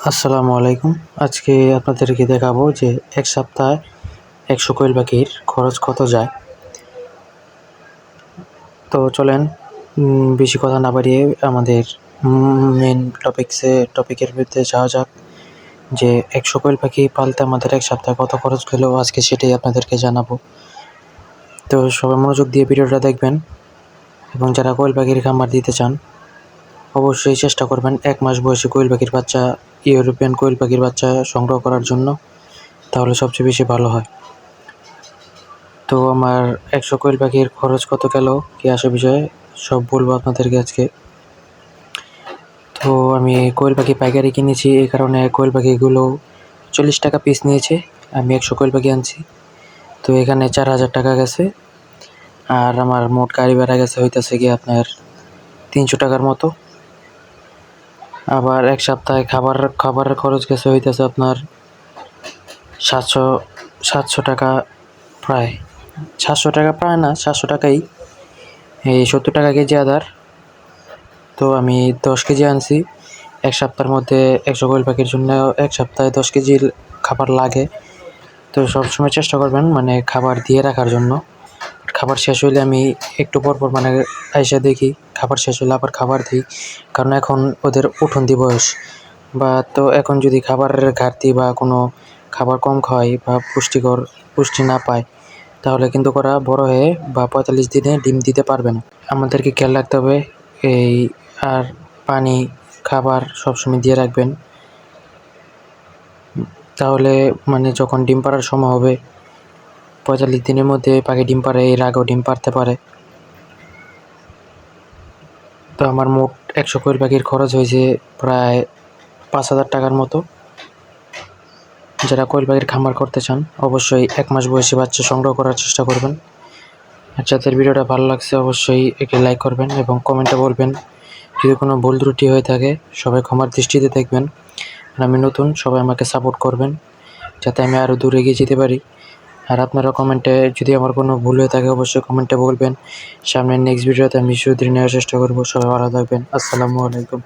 আসসালামু আলাইকুম। আজকে আপনাদেরকে দেখাবো যে এক সপ্তাহে ১০০ কোয়েল পাখির খরচ কত যায়। তো চলেন বেশি কথা না বাড়িয়ে আমাদের মেন টপিকের ভিতরে যাওয়া যাক। যে ১০০ কোয়েল পাখি পালতে আমাদের এক সপ্তাহে কত খরচ গেল আজকে সেটাই আপনাদেরকে জানাবো। তো সবাই মনোযোগ দিয়ে ভিডিওটা দেখবেন এবং যারা কোয়েল পাখির খামার দিতে চান অবশ্যই চেষ্টা করবেন ১ মাস বয়সী কোয়েল পাখির বাচ্চা, ইউরোপিয়ান কোয়েল পাখির বাচ্চা সংগ্রহ করার জন্য, তাহলে সবচেয়ে বেশি ভালো হয়। তো আমার ১০০ কোয়েল পাখির খরচ কত গেল কি আসে বিষয়ে সব বলবো আপনাদেরকে আজকে। তো আমি কোয়েল পাখি পাইকারি কিনেছি, এই কারণে কোয়েল পাখিগুলো ৪০ টাকা পিস নিয়েছে। আমি ১০০ কোয়েল পাখি আনছি, তো এখানে ৪,০০০ টাকা গেছে। আর আমার মোট গাড়ি ভাড়া গেছে হইতেছে গিয়ে আপনার ৩০০ টাকার মতো। আবার এক সপ্তাহে খাবারের খরচ গেছে হইতেছে আপনার ৭০০ টাকা, প্রায় ৭০০ টাকা, প্রায় না ৭০০ টাকাই। এই ৭০ টাকা কেজি আদার। তো আমি ১০ কেজি আনছি। এক সপ্তাহের মধ্যে ১০০ কোয়েল পাখির জন্য এক সপ্তাহে ১০ কেজি খাবার লাগে। তো সবসময় চেষ্টা করবেন মানে খাবার দিয়ে রাখার জন্য। খাবার শেষ হইলে আমি একটু পরপর মানে আইসা দেখি, খাবার শেষ হলে আবার খাবার দিই। কারণ এখন ওদের উঠন্তি বয়স, বা তো এখন যদি খাবারের ঘাটতি বা কোনো খাবার কম খাওয়াই বা পুষ্টি না পায়, তাহলে কিন্তু ওরা বড় হয়ে বা ৪৫ দিনে ডিম দিতে পারবে না। আমাদেরকে খেয়াল রাখতে হবে এই। আর পানি, খাবার সবসময় দিয়ে রাখবেন, তাহলে মানে যখন ডিম পাড়ার সময় হবে ৪৫ দিনের মধ্যে পাখি ডিম পাড়ে, এর আগেও ডিম পাড়তে পারে। তো আমার মোট ১০০ কোয়েল পাখির খরচ হয়েছে প্রায় ৫,০০০ টাকার মতো। যারা কোয়েল পাখির খামার করতে চান অবশ্যই ১ মাস বয়সী বাচ্চা সংগ্রহ করার চেষ্টা করবেন। আর যাদের ভিডিওটা ভালো লাগছে অবশ্যই একে লাইক করবেন এবং কমেন্টে বলবেন। যদি কোনো ভুল ত্রুটি হয়ে থাকে সবাই ক্ষমার দৃষ্টিতে দেখবেন। আর আমি নতুন, সবাই আমাকে সাপোর্ট করবেন যাতে আমি আরও দূরে এগিয়ে যেতে পারি। আর আপনারা কমেন্টে যদি আমার কোনো ভুল হয়ে থাকে অবশ্যই কমেন্টে বলবেন। সামনের নেক্সট ভিডিওতে আমি সুধরে নেওয়ার চেষ্টা করব। সবাই ভালো থাকবেন। আসসালামু আলাইকুম।